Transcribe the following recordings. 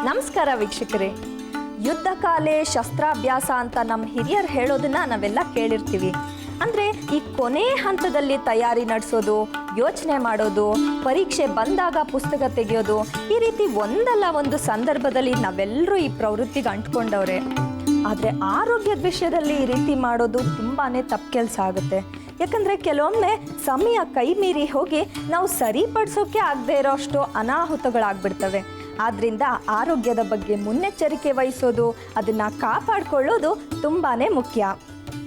ನಮಸ್ಕಾರ ವೀಕ್ಷಕರೇ. ಯುದ್ಧ ಕಾಲೇ ಶಸ್ತ್ರಾಭ್ಯಾಸ ಅಂತ ನಮ್ಮ ಹಿರಿಯರು ಹೇಳೋದನ್ನ ನಾವೆಲ್ಲ ಕೇಳಿರ್ತೀವಿ. ಅಂದರೆ ಈ ಕೊನೆ ಹಂತದಲ್ಲಿ ತಯಾರಿ ನಡೆಸೋದು, ಯೋಚನೆ ಮಾಡೋದು, ಪರೀಕ್ಷೆ ಬಂದಾಗ ಪುಸ್ತಕ ತೆಗೆಯೋದು, ಈ ರೀತಿ ಒಂದಲ್ಲ ಒಂದು ಸಂದರ್ಭದಲ್ಲಿ ನಾವೆಲ್ಲರೂ ಈ ಪ್ರವೃತ್ತಿಗೆ ಅಂಟ್ಕೊಂಡವ್ರೆ. ಆದರೆ ಆರೋಗ್ಯದ ವಿಷಯದಲ್ಲಿ ಈ ರೀತಿ ಮಾಡೋದು ತುಂಬಾ ತಪ್ಪು ಕೆಲಸ ಆಗುತ್ತೆ. ಯಾಕಂದರೆ ಕೆಲವೊಮ್ಮೆ ಸಮಯ ಕೈ ಮೀರಿ ಹೋಗಿ ನಾವು ಸರಿಪಡಿಸೋಕೆ ಆಗದೆ ಇರೋಷ್ಟು ಅನಾಹುತಗಳಾಗ್ಬಿಡ್ತವೆ. ಆದ್ದರಿಂದ ಆರೋಗ್ಯದ ಬಗ್ಗೆ ಮುನ್ನೆಚ್ಚರಿಕೆ ವಹಿಸೋದು, ಅದನ್ನು ಕಾಪಾಡಿಕೊಳ್ಳೋದು ತುಂಬಾ ಮುಖ್ಯ.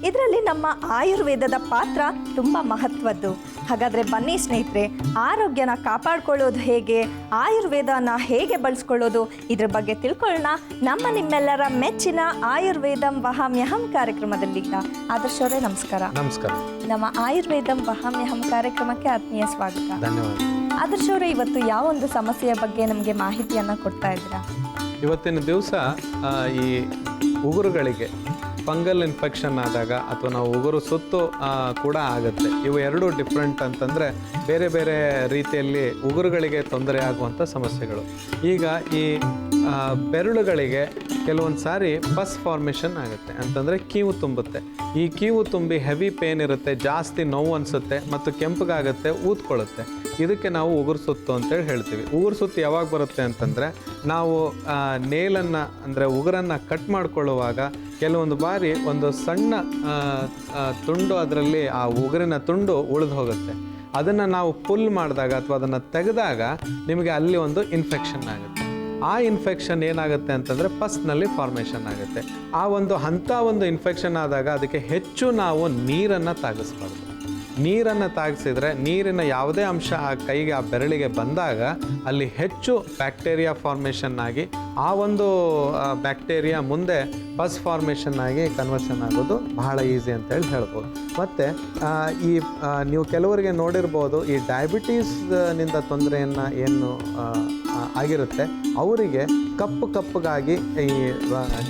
ಇದರಲ್ಲಿ ನಮ್ಮ ಆಯುರ್ವೇದದ ಪಾತ್ರ ತುಂಬ ಮಹತ್ವದ್ದು. ಹಾಗಾದರೆ ಬನ್ನಿ ಸ್ನೇಹಿತರೆ, ಆರೋಗ್ಯನ ಕಾಪಾಡಿಕೊಳ್ಳೋದು ಹೇಗೆ, ಆಯುರ್ವೇದನ ಹೇಗೆ ಬಳಸ್ಕೊಳ್ಳೋದು, ಇದ್ರ ಬಗ್ಗೆ ತಿಳ್ಕೊಳ್ಳೋಣ ನಮ್ಮ ನಿಮ್ಮೆಲ್ಲರ ಮೆಚ್ಚಿನ ಆಯುರ್ವೇದಂ ವಹಾಮ್ಯಹಂ ಕಾರ್ಯಕ್ರಮದಲ್ಲಿ. ಆದರ್ಶ ಅವರೇ ನಮಸ್ಕಾರ. ನಮಸ್ಕಾರ. ನಮ್ಮ ಆಯುರ್ವೇದಂ ವಹಾಮ್ಯಹಂ ಕಾರ್ಯಕ್ರಮಕ್ಕೆ ಆತ್ಮೀಯ ಸ್ವಾಗತ. ಧನ್ಯವಾದ. ಆದರ್ಶ ಅವರೇ, ಇವತ್ತು ಯಾವ ಒಂದು ಸಮಸ್ಯೆಯ ಬಗ್ಗೆ ನಮಗೆ ಮಾಹಿತಿಯನ್ನು ಕೊಡ್ತಾ ಇದ್ದೀರಾ? ಇವತ್ತಿನ ದಿವಸ ಈ ಉಗುರುಗಳಿಗೆ ಫಂಗಲ್ ಇನ್ಫೆಕ್ಷನ್ ಆದಾಗ ಅಥವಾ ನಾವು ಉಗುರು ಸುತ್ತು ಕೂಡ ಆಗುತ್ತೆ. ಇವು ಎರಡು ಡಿಫ್ರೆಂಟ್ ಅಂತಂದರೆ ಬೇರೆ ಬೇರೆ ರೀತಿಯಲ್ಲಿ ಉಗುರುಗಳಿಗೆ ತೊಂದರೆ ಆಗುವಂಥ ಸಮಸ್ಯೆಗಳು. ಈಗ ಈ ಬೆರಳುಗಳಿಗೆ ಕೆಲವೊಂದು ಸಾರಿ ಪಸ್ ಫಾರ್ಮೇಷನ್ ಆಗುತ್ತೆ, ಅಂತಂದರೆ ಕೀವು ತುಂಬುತ್ತೆ. ಈ ಕೀವು ತುಂಬಿ ಹೆವಿ ಪೇನ್ ಇರುತ್ತೆ, ಜಾಸ್ತಿ ನೋವು ಅನಿಸುತ್ತೆ ಮತ್ತು ಕೆಂಪಗಾಗುತ್ತೆ, ಊದ್ಕೊಳ್ಳುತ್ತೆ. ಇದಕ್ಕೆ ನಾವು ಉಗುರು ಸುತ್ತು ಅಂತೇಳಿ ಹೇಳ್ತೀವಿ. ಉಗುರು ಸುತ್ತು ಯಾವಾಗ ಬರುತ್ತೆ ಅಂತಂದರೆ ನಾವು ನೇಲನ್ನು ಅಂದರೆ ಉಗುರನ್ನು ಕಟ್ ಮಾಡಿಕೊಳ್ಳುವಾಗ ಕೆಲವೊಂದು ಬಾರಿ ಒಂದು ಸಣ್ಣ ತುಂಡು ಅದರಲ್ಲಿ ಆ ಉಗುರಿನ ತುಂಡು ಉಳಿದು ಹೋಗುತ್ತೆ. ಅದನ್ನು ನಾವು ಪುಲ್ ಮಾಡಿದಾಗ ಅಥವಾ ಅದನ್ನು ತೆಗೆದಾಗ ನಿಮಗೆ ಅಲ್ಲಿ ಒಂದು ಇನ್ಫೆಕ್ಷನ್ ಆಗುತ್ತೆ. ಆ ಇನ್ಫೆಕ್ಷನ್ ಏನಾಗುತ್ತೆ ಅಂತಂದರೆ ಪಸ್ನಲ್ಲಿ ಫಾರ್ಮೇಷನ್ ಆಗುತ್ತೆ. ಆ ಒಂದು ಇನ್ಫೆಕ್ಷನ್ ಆದಾಗ ಅದಕ್ಕೆ ಹೆಚ್ಚು ನಾವು ನೀರನ್ನು ತಾಗಿಸ್ಬಾರ್ದು. ನೀರನ್ನು ತಾಗಿಸಿದ್ರೆ ನೀರಿನ ಯಾವುದೇ ಅಂಶ ಆ ಕೈಗೆ ಆ ಬೆರಳಿಗೆ ಬಂದಾಗ ಅಲ್ಲಿ ಹೆಚ್ಚು ಬ್ಯಾಕ್ಟೀರಿಯಾ ಫಾರ್ಮೇಷನ್ ಆಗಿ ಆ ಒಂದು ಬ್ಯಾಕ್ಟೀರಿಯಾ ಮುಂದೆ ಪಸ್ ಫಾರ್ಮೇಷನ್ ಆಗಿ ಕನ್ವರ್ಷನ್ ಆಗೋದು ಬಹಳ ಈಸಿ ಅಂತೇಳಿ ಹೇಳ್ಬೋದು. ಮತ್ತು ಈ ನೀವು ಕೆಲವರಿಗೆ ನೋಡಿರ್ಬೋದು, ಈ ಡಯಾಬಿಟೀಸ್ನಿಂದ ತೊಂದರೆಯನ್ನು ಏನು ಆಗಿರುತ್ತೆ ಅವರಿಗೆ ಕಪ್ಪಗಾಗಿ ಈ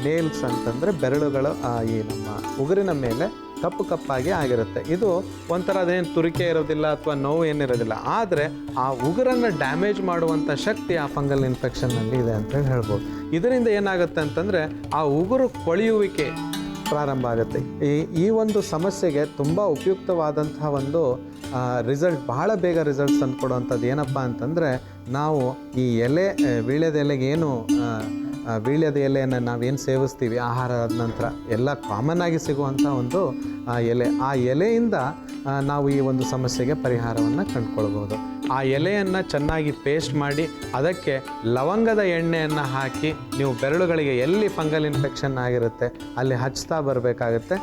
ನೇಲ್ಸ್ ಅಂತಂದರೆ ಬೆರಳುಗಳು ಈ ನಮ್ಮ ಉಗುರಿನ ಮೇಲೆ ಕಪ್ಪಾಗಿ ಆಗಿರುತ್ತೆ. ಇದು ಒಂಥರ ಅದೇನು ತುರಿಕೆ ಇರೋದಿಲ್ಲ ಅಥವಾ ನೋವು ಏನಿರೋದಿಲ್ಲ, ಆದರೆ ಆ ಉಗುರನ್ನು ಡ್ಯಾಮೇಜ್ ಮಾಡುವಂಥ ಶಕ್ತಿ ಆ ಫಂಗಲ್ ಇನ್ಫೆಕ್ಷನ್ನಲ್ಲಿ ಇದೆ ಅಂತೇಳಿ ಹೇಳ್ಬೋದು. ಇದರಿಂದ ಏನಾಗುತ್ತೆ ಅಂತಂದರೆ ಆ ಉಗುರು ಕೊಳೆಯುವಿಕೆ ಪ್ರಾರಂಭ ಆಗುತ್ತೆ. ಈ ಒಂದು ಸಮಸ್ಯೆಗೆ ತುಂಬ ಉಪಯುಕ್ತವಾದಂತಹ ಒಂದು ರಿಸಲ್ಟ್, ಬಹಳ ಬೇಗ ರಿಸಲ್ಟ್ಸ್ ತಂದುಕೊಡುವಂಥದ್ದು ಏನಪ್ಪ ಅಂತಂದರೆ, ನಾವು ಈ ವೀಳ್ಯದ ಎಲೆಗೆ ಏನು ವೀಳ್ಯದ ಎಲೆಯನ್ನು ನಾವೇನು ಸೇವಿಸ್ತೀವಿ ಆಹಾರ ಆದ ನಂತರ ಎಲ್ಲ ಕಾಮನ್ ಆಗಿ ಸಿಗುವಂಥ ಒಂದು ಎಲೆ, ಆ ಎಲೆಯಿಂದ ನಾವು ಈ ಒಂದು ಸಮಸ್ಯೆಗೆ ಪರಿಹಾರವನ್ನು ಕಂಡುಕೊಳ್ಬೋದು. ಆ ಎಲೆಯನ್ನು ಚೆನ್ನಾಗಿ ಪೇಸ್ಟ್ ಮಾಡಿ ಅದಕ್ಕೆ ಲವಂಗದ ಎಣ್ಣೆಯನ್ನು ಹಾಕಿ ನೀವು ಬೆರಳುಗಳಿಗೆ ಎಲ್ಲಿ ಫಂಗಲ್ ಇನ್ಫೆಕ್ಷನ್ ಆಗಿರುತ್ತೆ ಅಲ್ಲಿ ಹಚ್ತಾ ಬರಬೇಕಾಗುತ್ತೆ.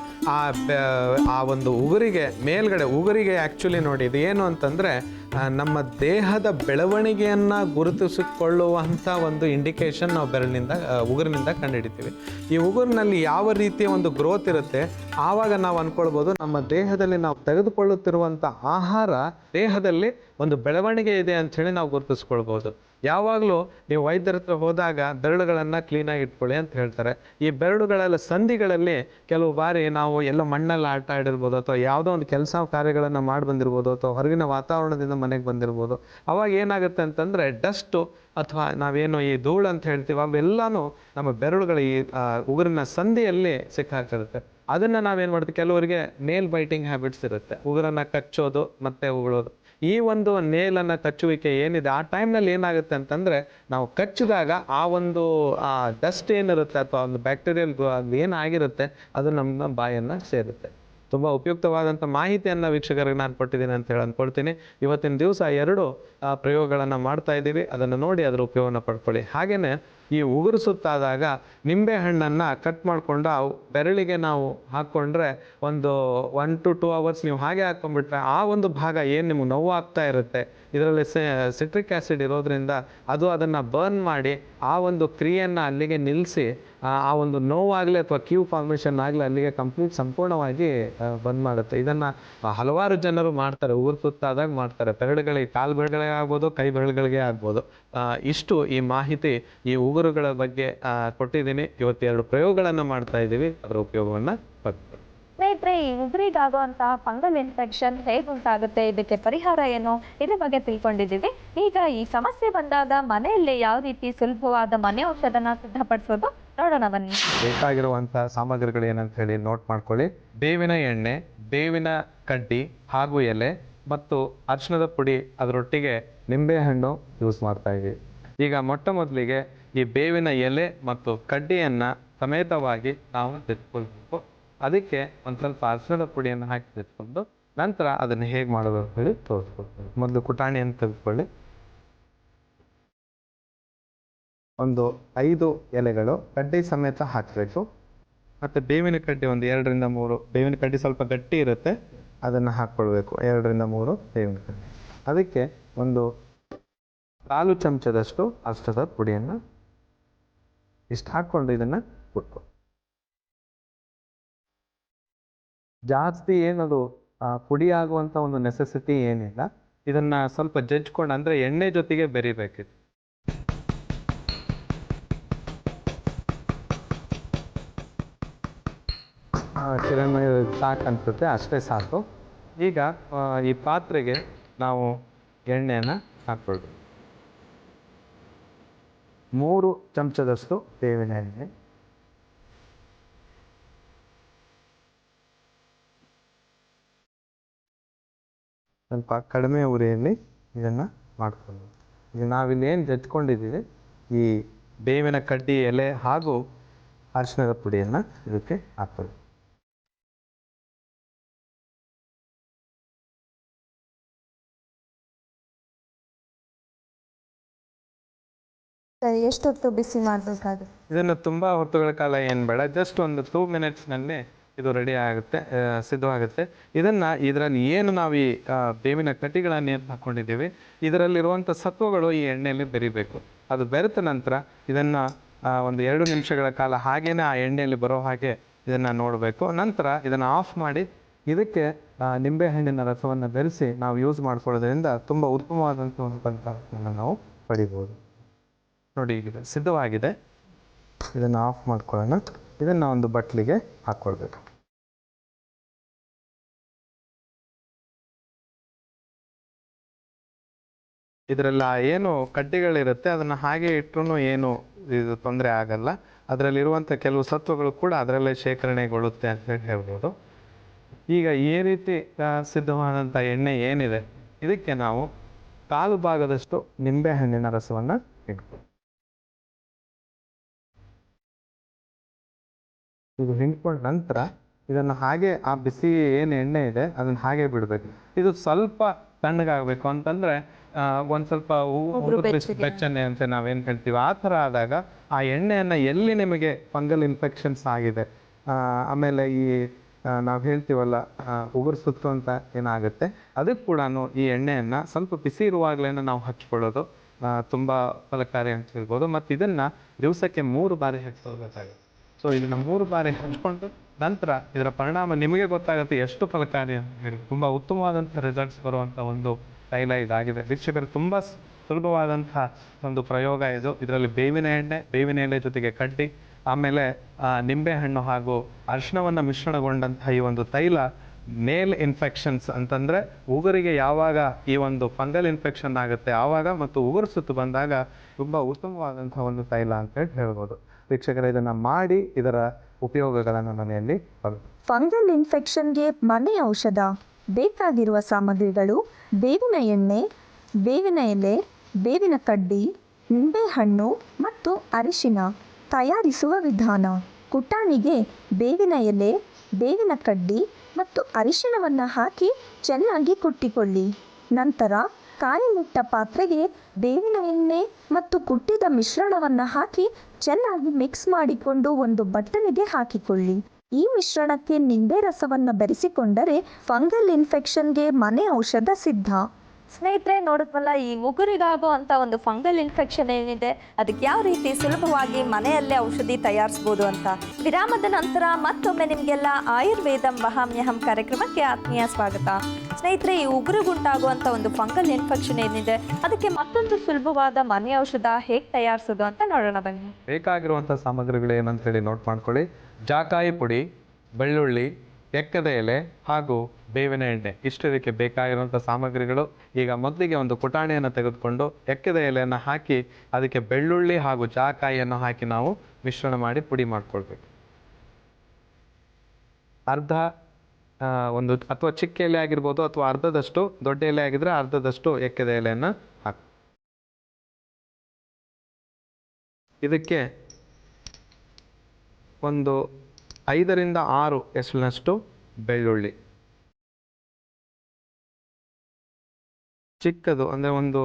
ಆ ಒಂದು ಉಗುರಿಗೆ ಮೇಲ್ಗಡೆ ಉಗುರಿಗೆ ಆ್ಯಕ್ಚುಲಿ ನೋಡಿ, ಇದು ಏನು ಅಂತಂದರೆ ನಮ್ಮ ದೇಹದ ಬೆಳವಣಿಗೆಯನ್ನು ಗುರುತಿಸಿಕೊಳ್ಳುವಂಥ ಒಂದು ಇಂಡಿಕೇಶನ್ ನಾವು ಉಗುರಿನಿಂದ ಕಂಡುಹಿಡಿತೀವಿ. ಈ ಉಗುರಿನಲ್ಲಿ ಯಾವ ರೀತಿಯ ಒಂದು ಗ್ರೋತ್ ಇರುತ್ತೆ ಆವಾಗ ನಾವು ಅಂದ್ಕೊಳ್ಬೋದು ನಮ್ಮ ದೇಹದಲ್ಲಿ ನಾವು ತೆಗೆದುಕೊಳ್ಳುತ್ತಿರುವಂಥ ಆಹಾರ ದೇಹದಲ್ಲಿ ಒಂದು ಬೆಳವಣಿಗೆ ಇದೆ ಅಂಥೇಳಿ ನಾವು ಗುರುತಿಸ್ಕೊಳ್ಬೋದು. ಯಾವಾಗಲೂ ನೀವು ವೈದ್ಯರ ಹತ್ರ ಹೋದಾಗ ಬೆರಳುಗಳನ್ನು ಕ್ಲೀನಾಗಿ ಇಟ್ಕೊಳ್ಳಿ ಅಂತ ಹೇಳ್ತಾರೆ. ಈ ಬೆರಳುಗಳೆಲ್ಲ ಸಂಧಿಗಳಲ್ಲಿ ಕೆಲವು ಬಾರಿ ನಾವು ಎಲ್ಲ ಮಣ್ಣಲ್ಲಿ ಆಟ ಆಡಿರ್ಬೋದು ಅಥವಾ ಯಾವುದೋ ಒಂದು ಕೆಲಸ ಕಾರ್ಯಗಳನ್ನು ಮಾಡಿ ಬಂದಿರ್ಬೋದು ಅಥವಾ ಹೊರಗಿನ ವಾತಾವರಣದಿಂದ ಮನೆಗೆ ಬಂದಿರ್ಬೋದು. ಅವಾಗ ಏನಾಗುತ್ತೆ ಅಂತಂದರೆ ಡಸ್ಟು ಅಥವಾ ನಾವೇನು ಈ ಧೂಳು ಅಂತ ಹೇಳ್ತೀವಿ ಅವೆಲ್ಲನೂ ನಮ್ಮ ಬೆರಳುಗಳ ಈ ಉಗುರಿನ ಸಂಧಿಯಲ್ಲಿ ಸಿಕ್ಕಾಕಿರುತ್ತೆ. ಅದನ್ನು ನಾವೇನು ಮಾಡ್ತೀವಿ, ಕೆಲವರಿಗೆ ನೇಲ್ ಬೈಟಿಂಗ್ ಹ್ಯಾಬಿಟ್ಸ್ ಇರುತ್ತೆ, ಉಗುರನ್ನು ಕಚ್ಚೋದು ಮತ್ತು ಉಗುಳೋದು. ಈ ಒಂದು ನೇಲನ್ನು ಕಚ್ಚುವಿಕೆ ಏನಿದೆ ಆ ಟೈಮ್ನಲ್ಲಿ ಏನಾಗುತ್ತೆ ಅಂತಂದರೆ ನಾವು ಕಚ್ಚಿದಾಗ ಆ ಒಂದು ಡಸ್ಟ್ ಏನಿರುತ್ತೆ ಅಥವಾ ಒಂದು ಬ್ಯಾಕ್ಟೀರಿಯಲ್ ಏನಾಗಿರುತ್ತೆ ಅದು ನಮ್ಮ ಬಾಯನ್ನು ಸೇರುತ್ತೆ. ತುಂಬ ಉಪಯುಕ್ತವಾದಂಥ ಮಾಹಿತಿಯನ್ನು ವೀಕ್ಷಕರಿಗೆ ನಾನು ಕೊಟ್ಟಿದ್ದೀನಿ ಅಂತ ಹೇಳಿ ಅಂದ್ಕೊಳ್ತೀನಿ. ಇವತ್ತಿನ ದಿವಸ 2 ಪ್ರಯೋಗಗಳನ್ನು ಮಾಡ್ತಾ ಇದ್ದೀವಿ, ಅದನ್ನು ನೋಡಿ ಅದರ ಉಪಯೋಗವನ್ನು ಪಡ್ಕೊಳ್ಳಿ. ಹಾಗೆಯೇ ಈ ಉಗುರು ಸುತ್ತಾದಾಗ ನಿಂಬೆ ಹಣ್ಣನ್ನು ಕಟ್ ಮಾಡಿಕೊಂಡು ಆ ಬೆರಳಿಗೆ ನಾವು ಹಾಕ್ಕೊಂಡ್ರೆ ಒಂದು 1 to 2 hours ನೀವು ಹಾಗೆ ಹಾಕ್ಕೊಂಡ್ಬಿಟ್ರೆ ಆ ಒಂದು ಭಾಗ ಏನು ನಿಮ್ಗೆ ನೋವು ಆಗ್ತಾ ಇರುತ್ತೆ, ಇದರಲ್ಲಿ ಸಿಟ್ರಿಕ್ ಆ್ಯಸಿಡ್ ಇರೋದ್ರಿಂದ ಅದು ಅದನ್ನು ಬರ್ನ್ ಮಾಡಿ ಆ ಒಂದು ಕ್ರಿಯೆಯನ್ನು ಅಲ್ಲಿಗೆ ನಿಲ್ಲಿಸಿ ಆ ಒಂದು ನೋವಾಗಲಿ ಅಥವಾ ಕ್ಯೂ ಫಾರ್ಮೇಷನ್ ಆಗಲಿ ಅಲ್ಲಿಗೆ ಸಂಪೂರ್ಣವಾಗಿ ಬಂದ್ ಮಾಡುತ್ತೆ. ಇದನ್ನು ಹಲವಾರು ಜನರು ಮಾಡ್ತಾರೆ, ಉಗುರು ಸುತ್ತಾದಾಗ ಮಾಡ್ತಾರೆ. ಬೆರಳುಗಳಿಗೆ, ಕಾಲು ಬೆರಳುಗಳಿಗೆ ಆಗ್ಬೋದು, ಕೈ ಬೆರಳುಗಳಿಗೆ ಆಗ್ಬೋದು. ಇಷ್ಟು ಈ ಮಾಹಿತಿ ಈ ಉಗುರುಗಳ ಬಗ್ಗೆ ಕೊಟ್ಟಿದ್ದೀನಿ. ಇವತ್ತು 2 ಪ್ರಯೋಗಗಳನ್ನು ಮಾಡ್ತಾ ಇದ್ದೀವಿ, ಅದರ ಉಪಯೋಗವನ್ನು ಪಡ್ಕೊಳ್ಳಿ. ಸ್ನೇಹಿತರೆ, ಈ ಉಗುರಿಗಾಗುವಂತಹ ಫಂಗಲ್ ಇನ್ಫೆಕ್ಷನ್ ಹೇಗೆ ಉಂಟಾಗುತ್ತೆ, ಇದಕ್ಕೆ ಪರಿಹಾರ ಏನು, ಇದ್ರ ಬಗ್ಗೆ ತಿಳ್ಕೊಂಡಿದ್ದೀವಿ. ಈಗ ಈ ಸಮಸ್ಯೆ ಬಂದಾಗ ಮನೆಯಲ್ಲಿ ಯಾವ ರೀತಿ ಸುಲಭವಾದ ಮನೆ ಔಷಧನ ಸಿದ್ಧಪಡಿಸೋದು ನೋಡೋಣ ಬನ್ನಿ. ಬೇಕಾಗಿರುವಂಥ ಸಾಮಗ್ರಿಗಳು ಏನಂತ ಹೇಳಿ ನೋಟ್ ಮಾಡ್ಕೊಳ್ಳಿ. ಬೇವಿನ ಎಣ್ಣೆ, ಬೇವಿನ ಕಡ್ಡಿ ಹಾಗೂ ಎಲೆ ಮತ್ತು ಅರಿಶಿಣದ ಪುಡಿ, ಅದರೊಟ್ಟಿಗೆ ನಿಂಬೆಹಣ್ಣು ಯೂಸ್ ಮಾಡ್ತಾ ಇದ್ದೀವಿ. ಈಗ ಮೊಟ್ಟ ಮೊದಲಿಗೆ ಈ ಬೇವಿನ ಎಲೆ ಮತ್ತು ಕಡ್ಡಿಯನ್ನು ಸಮೇತವಾಗಿ ನಾವು ತೆಗೆದುಕೊಳ್ಬೇಕು. ಅದಕ್ಕೆ ಒಂದು ಸ್ವಲ್ಪ ಅರಿಶಿಣದ ಪುಡಿಯನ್ನು ಹಾಕಿ ತೆಗೆದುಕೊಂಡು ನಂತರ ಅದನ್ನು ಹೇಗೆ ಮಾಡೋದು ಅಂತ ಹೇಳಿ ತೋರಿಸ್ಕೊಡ್ತೀವಿ. ಮೊದಲು ಕುಟಾಣಿಯನ್ನು ತೆಗೆದುಕೊಳ್ಳಿ. ಒಂದು 5 ಎಲೆಗಳು ಕಡ್ಡಿ ಸಮೇತ ಹಾಕಬೇಕು. ಮತ್ತು ಬೇವಿನ ಕಡ್ಡಿ ಒಂದು 2ರಿಂದ 3, ಬೇವಿನ ಕಡ್ಡಿ ಸ್ವಲ್ಪ ಗಟ್ಟಿ ಇರುತ್ತೆ, ಅದನ್ನು ಹಾಕ್ಕೊಳ್ಬೇಕು. 2ರಿಂದ 3 ಬೇವಿನ ಕಡ್ಡಿ. ಅದಕ್ಕೆ ಒಂದು 4 ಚಮಚದಷ್ಟು ಅರಿಶಿಣದ ಪುಡಿಯನ್ನು ಇಷ್ಟು ಹಾಕ್ಕೊಂಡು ಇದನ್ನು ಕುಟ್ಕೊ. ಜಾಸ್ತಿ ಏನದು ಪುಡಿ ಆಗುವಂಥ ಒಂದು ನೆಸೆಸಿಟಿ ಏನಿಲ್ಲ. ಇದನ್ನು ಸ್ವಲ್ಪ ಜಜ್ಕೊಂಡು, ಅಂದರೆ ಎಣ್ಣೆ ಜೊತೆಗೆ ಬೆರಿಬೇಕಿತ್ತು. ಕಿರಣ್ ಸಾಕು ಅನಿಸುತ್ತೆ, ಅಷ್ಟೇ ಸಾಕು. ಈಗ ಈ ಪಾತ್ರೆಗೆ ನಾವು ಎಣ್ಣೆಯನ್ನು ಹಾಕ್ಕೊಳ್ಬೇಕು. 3 ಚಮಚದಷ್ಟು ಬೇವಿನ ಎಣ್ಣೆ, ಸ್ವಲ್ಪ ಕಡಿಮೆ ಉರಿಯಲ್ಲಿ ಇದನ್ನು ಮಾಡಿಕೊಂಡು, ಈಗ ನಾವಿಲ್ಲಿ ಏನು ಜಜ್ಕೊಂಡಿದ್ದೀವಿ ಈ ಬೇವಿನ ಕಡ್ಡಿ, ಎಲೆ ಹಾಗೂ ಅರಿಶಿಣದ ಪುಡಿಯನ್ನು ಇದಕ್ಕೆ ಹಾಕ್ಕೊಳ್ಳಿ. ಎಷ್ಟೊತ್ತು ಬಿಸಿ ಮಾಡಬೇಕಾಗುತ್ತೆ? ಇದನ್ನು ತುಂಬ ಹೊತ್ತುಗಳ ಕಾಲ ಏನು ಬೇಡ, ಜಸ್ಟ್ ಒಂದು 2 ಮಿನಿಟ್ಸ್ನಲ್ಲಿ ಇದು ರೆಡಿ ಆಗುತ್ತೆ, ಸಿದ್ಧವಾಗುತ್ತೆ. ಇದರಲ್ಲಿ ಏನು ನಾವು ಈ ಬೇವಿನ ಕಡ್ಡಿಗಳನ್ನು ಏನು ಹಾಕ್ಕೊಂಡಿದ್ದೀವಿ, ಇದರಲ್ಲಿರುವಂಥ ಸತ್ವಗಳು ಈ ಎಣ್ಣೆಯಲ್ಲಿ ಬೆರಿಬೇಕು. ಅದು ಬೆರೆತ ನಂತರ ಇದನ್ನು ಒಂದು 2 ನಿಮಿಷಗಳ ಕಾಲ ಹಾಗೇ ಆ ಎಣ್ಣೆಯಲ್ಲಿ ಬರೋ ಹಾಗೆ ಇದನ್ನು ನೋಡಬೇಕು. ನಂತರ ಇದನ್ನು ಆಫ್ ಮಾಡಿ ಇದಕ್ಕೆ ನಿಂಬೆಹಣ್ಣಿನ ರಸವನ್ನು ಬೆರೆಸಿ ನಾವು ಯೂಸ್ ಮಾಡ್ಕೊಳ್ಳೋದ್ರಿಂದ ತುಂಬ ಉತ್ತಮವಾದಂಥ ಒಂದು ಫಲಿತಾಂಶವನ್ನು ನಾವು ಪಡಿಬೋದು. ನೋಡಿ, ಈಗ ಸಿದ್ಧವಾಗಿದೆ. ಇದನ್ನು ಆಫ್ ಮಾಡ್ಕೊಳ್ಳೋಣ. ಇದನ್ನು ಒಂದು ಬಟ್ಲಿಗೆ ಹಾಕ್ಕೊಳ್ಬೇಕು. ಇದರೆಲ್ಲ ಏನು ಕಡ್ಡಿಗಳಿರುತ್ತೆ ಅದನ್ನು ಹಾಗೆ ಇಟ್ಟರೂ ಏನು ಇದು ತೊಂದರೆ ಆಗಲ್ಲ. ಅದರಲ್ಲಿರುವಂಥ ಕೆಲವು ಸತ್ವಗಳು ಕೂಡ ಅದರಲ್ಲೇ ಶೇಖರಣೆಗೊಳ್ಳುತ್ತೆ ಅಂತ ಹೇಳಿ ಹೇಳ್ಬೋದು. ಈಗ ಈ ರೀತಿ ಸಿದ್ಧವಾದಂಥ ಎಣ್ಣೆ ಏನಿದೆ, ಇದಕ್ಕೆ ನಾವು 1/4 ಭಾಗದಷ್ಟು ನಿಂಬೆಹಣ್ಣಿನ ರಸವನ್ನು ಇಟ್ಕೊಳ್ತೀವಿ. ಇದು ಹಿಂಡ್ಕೊಂಡ ನಂತರ ಇದನ್ನು ಹಾಗೆ ಆ ಬಿಸಿ ಏನು ಎಣ್ಣೆ ಇದೆ ಅದನ್ನು ಹಾಗೆ ಬಿಡಬೇಕು. ಇದು ಸ್ವಲ್ಪ ತಣ್ಣಗಾಗಬೇಕು ಅಂತಂದರೆ ಒಂದು ಸ್ವಲ್ಪ ಬೆಚ್ಚನೆ ಅಂತ ನಾವೇನು ಹೇಳ್ತೀವಿ, ಆ ಥರ ಆದಾಗ ಆ ಎಣ್ಣೆಯನ್ನು ಎಲ್ಲಿ ನಿಮಗೆ ಫಂಗಲ್ ಇನ್ಫೆಕ್ಷನ್ಸ್ ಆಗಿದೆ, ಆಮೇಲೆ ಈ ನಾವು ಹೇಳ್ತೀವಲ್ಲ ಉಗುರು ಸುತ್ತು ಅಂತ ಏನಾಗುತ್ತೆ, ಅದಕ್ಕೆ ಕೂಡ ಈ ಎಣ್ಣೆಯನ್ನು ಸ್ವಲ್ಪ ಬಿಸಿ ಇರುವಾಗಲೇ ನಾವು ಹಚ್ಕೊಳ್ಳೋದು ತುಂಬ ಫಲಕಾರಿ ಅಂತ ಹೇಳ್ಬೋದು. ಮತ್ತು ಇದನ್ನು ದಿವಸಕ್ಕೆ 3 ಬಾರಿ ಹಚ್ಕೊಳ್ಬೇಕಾಗುತ್ತೆ. ಸೊ ಇದನ್ನು 3 ಬಾರಿ ಹಚ್ಕೊಂಡು ನಂತರ ಇದರ ಪರಿಣಾಮ ನಿಮಗೆ ಗೊತ್ತಾಗುತ್ತೆ ಎಷ್ಟು ಫಲಕಾರಿ ಅಂತ ಹೇಳಿ. ತುಂಬ ಉತ್ತಮವಾದಂಥ ರಿಸಲ್ಟ್ಸ್ ಬರುವಂಥ ಒಂದು ತೈಲ ಇದಾಗಿದೆ. ವೀಕ್ಷಕರು, ತುಂಬ ಸುಲಭವಾದಂಥ ಒಂದು ಪ್ರಯೋಗ ಇದು. ಇದರಲ್ಲಿ ಬೇವಿನ ಎಣ್ಣೆ, ಬೇವಿನ ಎಲೆ ಜೊತೆಗೆ ಕಡ್ಡಿ, ಆಮೇಲೆ ನಿಂಬೆಹಣ್ಣು ಹಾಗೂ ಅರಿಶಿಣವನ್ನು ಮಿಶ್ರಣಗೊಂಡಂತಹ ಈ ಒಂದು ತೈಲ ನೇಲ್ ಇನ್ಫೆಕ್ಷನ್ಸ್ ಅಂತಂದರೆ ಉಗುರಿಗೆ ಯಾವಾಗ ಈ ಒಂದು ಫಂಗಲ್ ಇನ್ಫೆಕ್ಷನ್ ಆಗುತ್ತೆ ಆವಾಗ ಮತ್ತು ಉಗುರು ಸುತ್ತು ಬಂದಾಗ ತುಂಬ ಉತ್ತಮವಾದಂಥ ಒಂದು ತೈಲ ಅಂತ ಹೇಳ್ಬೋದು. ವೀಕ್ಷಕರೇ, ಇದನ್ನು ಮಾಡಿ ಇದರ ಉಪಯೋಗಗಳನ್ನು ಮನೆಯಲ್ಲಿ ಫಂಗಲ್ ಇನ್ಫೆಕ್ಷನ್ಗೆ ಮನೆ ಔಷಧ ಬೇಕಾಗಿರುವ ಸಾಮಗ್ರಿಗಳು: ಬೇವಿನ ಎಣ್ಣೆ, ಬೇವಿನ ಎಲೆ, ಬೇವಿನ ಕಡ್ಡಿ, ನಿಂಬೆಹಣ್ಣು ಮತ್ತು ಅರಿಶಿನ. ತಯಾರಿಸುವ ವಿಧಾನ: ಕುಟಾಣಿಗೆ ಬೇವಿನ ಎಲೆ, ಬೇವಿನ ಕಡ್ಡಿ ಮತ್ತು ಅರಿಶಿಣವನ್ನು ಹಾಕಿ ಚೆನ್ನಾಗಿ ಕುಟ್ಟಿಕೊಳ್ಳಿ. ನಂತರ ಕಾಯಿಮುಟ್ಟ ಪಾತ್ರೆಗೆ ಬೇವಿನ ಎಣ್ಣೆ ಮತ್ತು ಕುಟ್ಟಿದ ಮಿಶ್ರಣವನ್ನು ಹಾಕಿ ಚೆನ್ನಾಗಿ ಮಿಕ್ಸ್ ಮಾಡಿಕೊಂಡು ಒಂದು ಬಟ್ಟಲಿಗೆ ಹಾಕಿಕೊಳ್ಳಿ. ಈ ಮಿಶ್ರಣಕ್ಕೆ ನಿಂಬೆ ರಸವನ್ನು ಬೆರೆಸಿಕೊಂಡರೆ ಫಂಗಲ್ ಇನ್ಫೆಕ್ಷನ್ಗೆ ಮನೆ ಔಷಧ ಸಿದ್ಧ. ಸ್ನೇಹಿತರೆ, ನೋಡಿದ್ವಲ್ಲ ಈ ಉಗುರಿಗಾಗೋ ಅಂತ ಒಂದು ಫಂಗಲ್ ಇನ್ಫೆಕ್ಷನ್ ಏನಿದೆ ಅದಕ್ಕೆ ಯಾವ ರೀತಿ ಸುಲಭವಾಗಿ ಮನೆಯಲ್ಲೇ ಔಷಧಿ ತಯಾರಿಸ್ಬೋದು ಅಂತ. ವಿರಾಮದ ನಂತರ ಮತ್ತೊಮ್ಮೆ ನಿಮಗೆಲ್ಲ ಆಯುರ್ವೇದಂ ವಹಾಮ್ಯಹಂ ಕಾರ್ಯಕ್ರಮಕ್ಕೆ ಆತ್ಮೀಯ ಸ್ವಾಗತ. ಸ್ನೇಹಿತರೆ, ಈ ಉಗುರಿಗುಂಟಾಗುವಂಥ ಒಂದು ಫಂಗಲ್ ಇನ್ಫೆಕ್ಷನ್ ಏನಿದೆ ಅದಕ್ಕೆ ಮತ್ತೊಂದು ಸುಲಭವಾದ ಮನೆ ಔಷಧ ಹೇಗೆ ತಯಾರಿಸೋದು ಅಂತ ನೋಡೋಣ ಬನ್ನಿ. ಬೇಕಾಗಿರುವಂಥ ಸಾಮಗ್ರಿಗಳು ಏನಂತೇಳಿ ನೋಟ್ ಮಾಡ್ಕೊಳ್ಳಿ. ಜಾಕಾಯಿ ಪುಡಿ, ಬೆಳ್ಳುಳ್ಳಿ, ಎಕ್ಕದ ಎಲೆ ಹಾಗೂ ಬೇವಿನ ಎಣ್ಣೆ ಇಷ್ಟು ಇದಕ್ಕೆ ಬೇಕಾಗಿರುವಂಥ ಸಾಮಗ್ರಿಗಳು. ಈಗ ಮೊದಲಿಗೆ ಒಂದು ಪುಟಾಣಿಯನ್ನು ತೆಗೆದುಕೊಂಡು ಎಕ್ಕದ ಎಲೆಯನ್ನು ಹಾಕಿ ಅದಕ್ಕೆ ಬೆಳ್ಳುಳ್ಳಿ ಹಾಗೂ ಜಾಕಾಯಿಯನ್ನು ಹಾಕಿ ನಾವು ಮಿಶ್ರಣ ಮಾಡಿ ಪುಡಿ ಮಾಡ್ಕೊಳ್ಬೇಕು. ಅರ್ಧ ಒಂದು ಅಥವಾ ಚಿಕ್ಕ ಎಲೆ ಆಗಿರ್ಬೋದು ಅಥವಾ ಅರ್ಧದಷ್ಟು, ದೊಡ್ಡ ಎಲೆ ಆಗಿದ್ರೆ ಅರ್ಧದಷ್ಟು ಎಕ್ಕದ ಎಲೆಯನ್ನು ಹಾಕಿ ಇದಕ್ಕೆ ಒಂದು 5 ರಿಂದ 6 ಎಸಳಿನಷ್ಟು ಬೆಳ್ಳುಳ್ಳಿ, ಚಿಕ್ಕದು ಅಂದರೆ ಒಂದು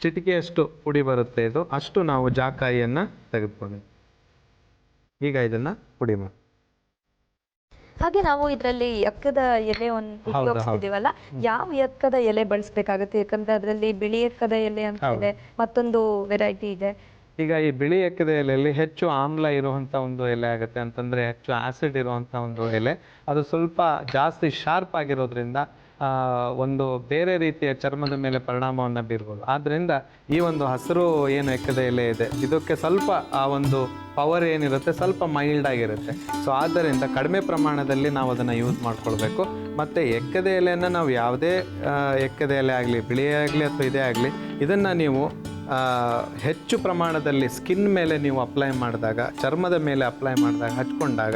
ಚಿಟಿಕೆಯಷ್ಟು ಪುಡಿ ಬರುತ್ತೆ ಇದು, ಅಷ್ಟು ನಾವು ಜಾಕಾಯಿಯನ್ನು ತೆಗೆದುಕೊಂಡು ಈಗ ಇದನ್ನು ಪುಡಿ ಮಾಡಿ. ಹಾಗೆ ನಾವು ಇದರಲ್ಲಿ ಎಕ್ಕದ ಎಲೆ ಒಂದು ಉಪಯೋಗಿಸ್ತಿದೀವಲ್ಲ, ಯಾವ ಎಕ್ಕದ ಎಲೆ ಬಳಸಬೇಕಾಗುತ್ತೆ? ಯಾಕಂದ್ರೆ ಅದರಲ್ಲಿ ಬಿಳಿ ಎಕ್ಕದ ಎಲೆ ಅಂತ ಇದೆ, ಮತ್ತೊಂದು ವೆರೈಟಿ ಇದೆ. ಈಗ ಈ ಬಿಳಿ ಎಕ್ಕದ ಎಲೆಯಲ್ಲಿ ಹೆಚ್ಚು ಆಮ್ಲ ಇರುವಂಥ ಒಂದು ಎಲೆ ಆಗುತ್ತೆ, ಅಂತಂದರೆ ಹೆಚ್ಚು ಆಸಿಡ್ ಇರುವಂಥ ಒಂದು ಎಲೆ. ಅದು ಸ್ವಲ್ಪ ಜಾಸ್ತಿ ಶಾರ್ಪ್ ಆಗಿರೋದ್ರಿಂದ ಒಂದು ಬೇರೆ ರೀತಿಯ ಚರ್ಮದ ಮೇಲೆ ಪರಿಣಾಮವನ್ನು ಬೀರ್ಬೋದು. ಆದ್ದರಿಂದ ಈ ಒಂದು ಹಸಿರು ಏನು ಎಕ್ಕದ ಎಲೆ ಇದೆ ಇದಕ್ಕೆ ಸ್ವಲ್ಪ ಆ ಒಂದು ಪವರ್ ಏನಿರುತ್ತೆ ಸ್ವಲ್ಪ ಮೈಲ್ಡ್ ಆಗಿರುತ್ತೆ. ಸೊ ಆದ್ದರಿಂದ ಕಡಿಮೆ ಪ್ರಮಾಣದಲ್ಲಿ ನಾವು ಅದನ್ನು ಯೂಸ್ ಮಾಡ್ಕೊಳ್ಬೇಕು. ಮತ್ತು ಎಕ್ಕದ ಎಲೆಯನ್ನು ನಾವು ಯಾವುದೇ ಎಕ್ಕದ ಎಲೆ ಆಗಲಿ, ಬಿಳಿ ಆಗಲಿ ಅಥವಾ ಇದೇ ಆಗಲಿ, ಇದನ್ನು ನೀವು ಹೆಚ್ಚು ಪ್ರಮಾಣದಲ್ಲಿ ಸ್ಕಿನ್ ಮೇಲೆ ನೀವು ಅಪ್ಲೈ ಮಾಡಿದಾಗ, ಚರ್ಮದ ಮೇಲೆ ಅಪ್ಲೈ ಮಾಡಿದಾಗ, ಹಚ್ಕೊಂಡಾಗ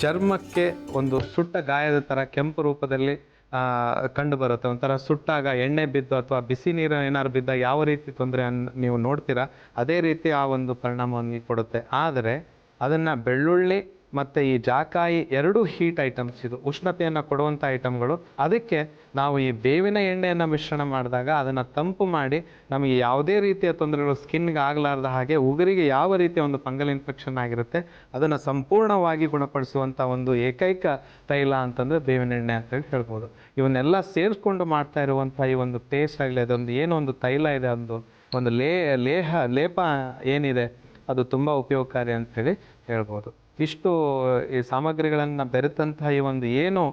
ಚರ್ಮಕ್ಕೆ ಒಂದು ಸುಟ್ಟ ಗಾಯದ ಥರ ಕೆಂಪು ರೂಪದಲ್ಲಿ ಕಂಡು ಬರುತ್ತೆ. ಒಂಥರ ಸುಟ್ಟಾಗ ಎಣ್ಣೆ ಬಿದ್ದು ಅಥವಾ ಬಿಸಿ ನೀರು ಏನಾದ್ರು ಬಿದ್ದಾಗ ಯಾವ ರೀತಿ ತೊಂದರೆ ನೀವು ನೋಡ್ತೀರಾ, ಅದೇ ರೀತಿ ಆ ಒಂದು ಪರಿಣಾಮವನ್ನು ಕೊಡುತ್ತೆ. ಆದರೆ ಅದನ್ನು ಬೆಳ್ಳುಳ್ಳಿ ಮತ್ತು ಈ ಜಾಕಾಯಿ ಎರಡೂ ಹೀಟ್ ಐಟಮ್ಸ್, ಇದು ಉಷ್ಣತೆಯನ್ನು ಕೊಡುವಂಥ ಐಟಮ್ಗಳು. ಅದಕ್ಕೆ ನಾವು ಈ ಬೇವಿನ ಎಣ್ಣೆಯನ್ನು ಮಿಶ್ರಣ ಮಾಡಿದಾಗ ಅದನ್ನು ತಂಪು ಮಾಡಿ ನಮಗೆ ಯಾವುದೇ ರೀತಿಯ ತೊಂದರೆಗಳು ಸ್ಕಿನ್ಗೆ ಆಗಲಾರ್ದ ಹಾಗೆ, ಉಗುರಿಗೆ ಯಾವ ರೀತಿಯ ಒಂದು ಫಂಗಲ್ ಇನ್ಫೆಕ್ಷನ್ ಆಗಿರುತ್ತೆ ಅದನ್ನು ಸಂಪೂರ್ಣವಾಗಿ ಗುಣಪಡಿಸುವಂಥ ಒಂದು ಏಕೈಕ ತೈಲ ಅಂತಂದರೆ ಬೇವಿನ ಎಣ್ಣೆ ಅಂತೇಳಿ ಹೇಳ್ಬೋದು. ಇವನ್ನೆಲ್ಲ ಸೇರಿಸ್ಕೊಂಡು ಮಾಡ್ತಾ ಇರುವಂಥ ಈ ಒಂದು ಪೇಸ್ಟ್ ಆಗಲಿ, ಅದೊಂದು ಏನೋ ಒಂದು ತೈಲ ಇದೆ, ಒಂದು ಲೇಪ ಏನಿದೆ ಅದು ತುಂಬ ಉಪಯೋಗಕಾರಿ ಅಂತೇಳಿ ಹೇಳ್ಬೋದು. ಇಷ್ಟು ಈ ಸಾಮಗ್ರಿಗಳನ್ನು ಬೆರೆತಂತಹ ಈ ಒಂದು ಏನು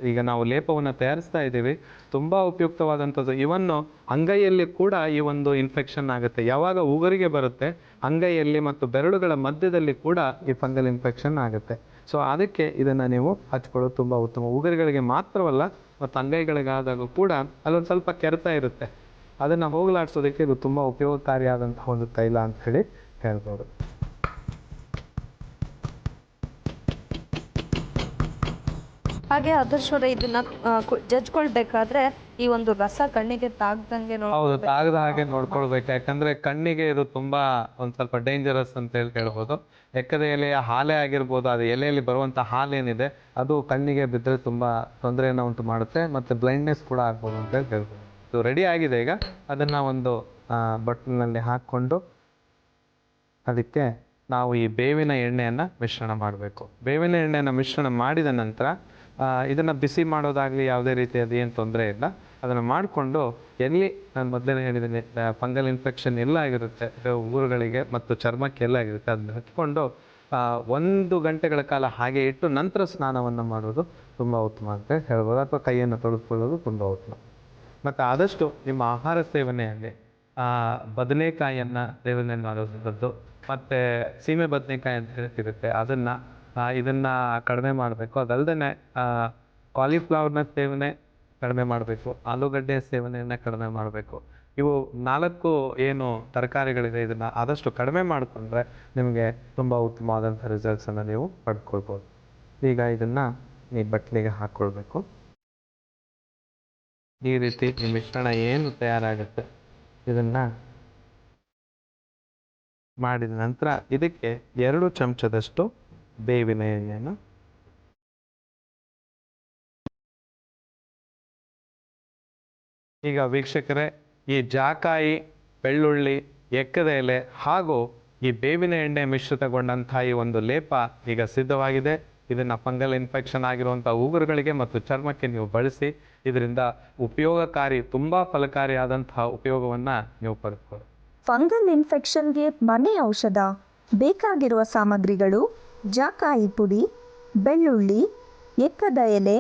ಈಗ ನಾವು ಲೇಪವನ್ನು ತಯಾರಿಸ್ತಾ ಇದ್ದೀವಿ ತುಂಬ ಉಪಯುಕ್ತವಾದಂಥದ್ದು. ಇವನ್ನು ಅಂಗೈಯಲ್ಲಿ ಕೂಡ ಈ ಒಂದು ಇನ್ಫೆಕ್ಷನ್ ಆಗುತ್ತೆ. ಯಾವಾಗ ಉಗುರಿಗೆ ಬರುತ್ತೆ ಅಂಗೈಯಲ್ಲಿ ಮತ್ತು ಬೆರಳುಗಳ ಮಧ್ಯದಲ್ಲಿ ಕೂಡ ಈ ಫಂಗಲ್ ಇನ್ಫೆಕ್ಷನ್ ಆಗುತ್ತೆ. ಸೊ ಅದಕ್ಕೆ ಇದನ್ನು ನೀವು ಹಚ್ಕೊಳ್ಳೋದು ತುಂಬ ಉತ್ತಮ. ಉಗುರುಗಳಿಗೆ ಮಾತ್ರವಲ್ಲ ಮತ್ತು ಅಂಗೈಗಳಿಗಾದಾಗೂ ಕೂಡ ಅಲ್ಲೊಂದು ಸ್ವಲ್ಪ ಕೆರೆತ ಇರುತ್ತೆ, ಅದನ್ನು ಹೋಗಲಾಡಿಸೋದಕ್ಕೆ ಇದು ತುಂಬ ಉಪಯೋಗಕಾರಿಯಾದಂತಹ ಒಂದು ತೈಲ ಅಂಥೇಳಿ ಹೇಳ್ಬೋದು. ಹಾಗೆ ಆದರ್ಶವರ ಇದನ್ನ ಜಜ್ಕೊಳ್ಬೇಕಾದ್ರೆ ಈ ಒಂದು ರಸ ಕಣ್ಣಿಗೆ ತಾಗ್ದಂಗೆ ಹೌದು, ತಾಗದ ಹಾಗೆ ನೋಡ್ಕೊಳ್ಬೇಕು. ಯಾಕಂದ್ರೆ ಕಣ್ಣಿಗೆ ಇದು ತುಂಬಾ ಒಂದ್ ಸ್ವಲ್ಪ ಡೇಂಜರಸ್ ಅಂತ ಹೇಳಿ ಹೇಳ್ಬೋದು. ಎಕ್ಕದ ಎಲೆಯ ಹಾಲೆ ಆಗಿರ್ಬೋದು, ಅದು ಎಲೆಯಲ್ಲಿ ಬರುವಂತ ಹಾಲೇನಿದೆ ಅದು ಕಣ್ಣಿಗೆ ಬಿದ್ದರೆ ತುಂಬಾ ತೊಂದರೆಯನ್ನು ಉಂಟು ಮಾಡುತ್ತೆ, ಮತ್ತೆ ಬ್ಲೈಂಡ್ನೆಸ್ ಕೂಡ ಆಗ್ಬೋದು ಅಂತ ಹೇಳಿ ಹೇಳ್ಬೋದು. ಇದು ರೆಡಿ ಆಗಿದೆ. ಈಗ ಅದನ್ನ ಒಂದು ಬಟ್ಲಿನಲ್ಲಿ ಹಾಕ್ಕೊಂಡು ಅದಕ್ಕೆ ನಾವು ಈ ಬೇವಿನ ಎಣ್ಣೆಯನ್ನು ಮಿಶ್ರಣ ಮಾಡಬೇಕು. ಬೇವಿನ ಎಣ್ಣೆಯನ್ನು ಮಿಶ್ರಣ ಮಾಡಿದ ನಂತರ ಇದನ್ನು ಬಿಸಿ ಮಾಡೋದಾಗಲಿ ಯಾವುದೇ ರೀತಿಯಾದ ಏನು ತೊಂದರೆ ಇಲ್ಲ. ಅದನ್ನು ಮಾಡಿಕೊಂಡು ಎಲ್ಲಿ ನಾನು ಮೊದಲೇ ಹೇಳಿದ್ದೀನಿ ಫಂಗಲ್ ಇನ್ಫೆಕ್ಷನ್ ಎಲ್ಲ ಆಗಿರುತ್ತೆ ಉಗುರುಗಳಿಗೆ ಮತ್ತು ಚರ್ಮಕ್ಕೆ ಎಲ್ಲ ಆಗಿರುತ್ತೆ, ಅದನ್ನ ಹಚ್ಕೊಂಡು 1 ಗಂಟೆಗಳ ಕಾಲ ಹಾಗೆ ಇಟ್ಟು ನಂತರ ಸ್ನಾನವನ್ನು ಮಾಡೋದು ತುಂಬ ಉತ್ತಮ ಅಂತ ಹೇಳ್ಬೋದು. ಅಥವಾ ಕೈಯನ್ನು ತೊಳೆದುಕೊಳ್ಳೋದು ತುಂಬ ಉತ್ತಮ. ಮತ್ತು ಆದಷ್ಟು ನಿಮ್ಮ ಆಹಾರ ಸೇವನೆಯಲ್ಲಿ ಬದನೆಕಾಯಿಯನ್ನು ಸೇವನೆ ಮಾಡೋದಂಥದ್ದು ಮತ್ತು ಸೀಮೆ ಬದನೆಕಾಯಿ ಅಂತ ಹೇಳ್ತಿರುತ್ತೆ ಇದನ್ನು ಕಡಿಮೆ ಮಾಡಬೇಕು. ಅದಲ್ಲದೆ ಕಾಲಿಫ್ಲವರ್ನ ಸೇವನೆ ಕಡಿಮೆ ಮಾಡಬೇಕು, ಆಲೂಗಡ್ಡೆಯ ಸೇವನೆಯನ್ನು ಕಡಿಮೆ ಮಾಡಬೇಕು. ಇವು 4 ಏನು ತರಕಾರಿಗಳಿದೆ ಇದನ್ನು ಆದಷ್ಟು ಕಡಿಮೆ ಮಾಡಿಕೊಂಡ್ರೆ ನಿಮಗೆ ತುಂಬ ಉತ್ತಮವಾದಂಥ ರಿಸಲ್ಟ್ಸನ್ನು ನೀವು ಪಡ್ಕೊಳ್ಬೋದು. ಈಗ ಇದನ್ನು ಈ ಬಟ್ಲಿಗೆ ಹಾಕ್ಕೊಳ್ಬೇಕು. ಈ ರೀತಿ ಈ ಮಿಶ್ರಣ ಏನು ತಯಾರಾಗುತ್ತೆ ಇದನ್ನು ಮಾಡಿದ ನಂತರ ಇದಕ್ಕೆ 2 ಚಮಚದಷ್ಟು ಬೇವಿನ ಎಣ್ಣೆಯನ್ನು ಈಗ ವೀಕ್ಷಕರೇ, ಈ ಜಾಕಾಯಿ, ಬೆಳ್ಳುಳ್ಳಿ, ಎಕ್ಕದ ಎಲೆ ಹಾಗೂ ಈ ಬೇವಿನ ಎಣ್ಣೆ ಮಿಶ್ರಿತಗೊಂಡಂಥ ಈ ಒಂದು ಲೇಪ ಈಗ ಸಿದ್ಧವಾಗಿದೆ. ಇದನ್ನು ಫಂಗಲ್ ಇನ್ಫೆಕ್ಷನ್ ಆಗಿರುವಂಥ ಉಗುರುಗಳಿಗೆ ಮತ್ತು ಚರ್ಮಕ್ಕೆ ನೀವು ಬಳಸಿ ಇದರಿಂದ ಉಪಯೋಗಕಾರಿ, ತುಂಬ ಫಲಕಾರಿಯಾದಂತಹ ಉಪಯೋಗವನ್ನು ನೀವು ಪಡೆದುಕೊಳ್ಳಿ. ಫಂಗಲ್ ಇನ್ಫೆಕ್ಷನ್ಗೆ ಮನೆ ಔಷಧ. ಬೇಕಾಗಿರುವ ಸಾಮಗ್ರಿಗಳು: ಜಾಕಾಯಿ ಪುಡಿ, ಬೆಳ್ಳುಳ್ಳಿ, ಎಕ್ಕದ ಎಲೆ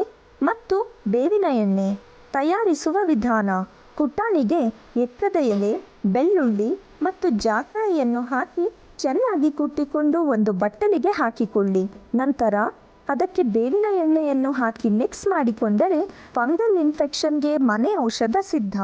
ಮತ್ತು ಬೇವಿನ ಎಣ್ಣೆ. ತಯಾರಿಸುವ ವಿಧಾನ: ಪುಟಾಣಿಗೆ ಎಕ್ಕದ ಎಲೆ, ಬೆಳ್ಳುಳ್ಳಿ ಮತ್ತು ಜಾಕಾಯಿಯನ್ನು ಹಾಕಿ ಚೆನ್ನಾಗಿ ಕುಟ್ಟಿಕೊಂಡು ಒಂದು ಬಟ್ಟಲಿಗೆ ಹಾಕಿಕೊಳ್ಳಿ. ನಂತರ ಅದಕ್ಕೆ ಬೇವಿನ ಎಣ್ಣೆಯನ್ನು ಹಾಕಿ ಮಿಕ್ಸ್ ಮಾಡಿಕೊಂಡರೆ ಫಂಗಲ್ ಇನ್ಫೆಕ್ಷನ್ಗೆ ಮನೆ ಔಷಧ ಸಿದ್ಧ.